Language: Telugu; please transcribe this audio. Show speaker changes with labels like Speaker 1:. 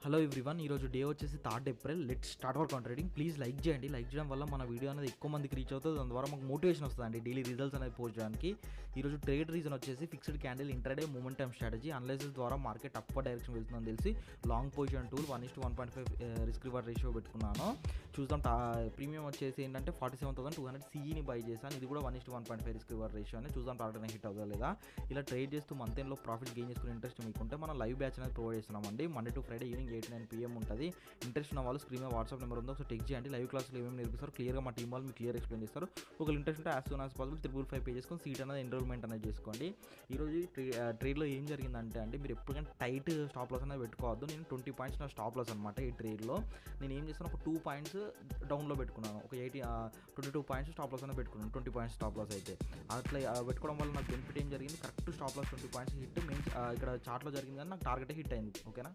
Speaker 1: హలో ఎవ్రీవన్, ఈరోజు డే వచ్చేసి 3 April. Let's start our counter trading. Please like చేయండి. లైక్ చేయడం వల్ల మన వీడియో అనేది ఎక్కువ మందికి రీచ్ అవుతుంది. దాని ద్వారా మాకు మోటివేషన్ వస్తుందండి డైలీ రిజల్ట్స్ అనేది పోస్ట్ చేయడానికి. ఈరోజు ట్రేడ్ రీజన్ వచ్చేసి fixed candle intraday momentum strategy analysis ద్వారా మార్కెట్ అప్వర్డ్ డైరెక్షన్ వెళ్తుందని తెలిసి long position tool 1:1.5 risk reward ratio పెట్టుకున్నాను. చూద్దాం. ప్రీమియం వచ్చేసి ఏంటంటే 47,200 సిఈని బై చేశాను. ఇది కూడా 1:1.5 రిస్క్ రివార్డ్ రేషియో అని. చూద్దాం టార్గెట్ హిట్ అవుతుందా లేదా. ఇలా ట్రేడ్ చేస్తూ మంత్ ఎండ్లో ప్రాఫిట్ గెయిన్ చేసుకునే ఇంట్రెస్ట్ మీకుంటే మనం లైవ్ బ్యాచ్ అనేది ప్రొవైడ్ చేస్తున్నామండి. Monday to Friday evening 8-9 PM ఉంటుంది. ఇంట్రెస్ట్ ఉన్న వాళ్ళు స్క్రీన్ మీద వాట్సాప్ నెంబర్ ఉందో, సో టెక్స్ట్ చేయండి. లైవ్ క్లాసులు ఏమేమి నేర్పిస్తారు క్లియర్గా మా టీం వాళ్ళు మీకు క్లియర్ ఎక్స్ప్లెయిన్ చేస్తారు. ఒకవేళ ఇంట్రెస్ట్ ఉంటే as soon as possible 555 pay చేసుకొని సీట్ అనేది ఎన్రోల్మెంట్ అనేది చేసుకోండి. ఈరోజు ట్రేడ్లో ఏం జరిగిందంటే అండి, మీరు ఎప్పటికైనా టైట్ స్టాప్ లాస్ అనేది పెట్టుకోవద్దు. నేను 20 పాయింట్స్ నా స్టాప్ లాస్ అనమాట. ఈ ట్రేడ్లో నేను ఏం చేస్తాను, ఒక 2 పాయింట్స్ డౌన్లో పెట్టుకున్నాను. ఒక 22 పాయింట్స్ స్టాప్ లాస్ అనేది పెట్టుకున్నాను. 20 పాయింట్స్ స్టాప్ లాస్ అయితే అట్లా పెట్టుకోవడం వల్ల నాకు బెనిఫిట్ ఏం జరిగింది, correct stop loss 20 points hit. Main ఇక్కడ చార్ట్లో జరిగింది కానీ నాకు టార్గెట్ హిట్ అయింది. ఓకేనా.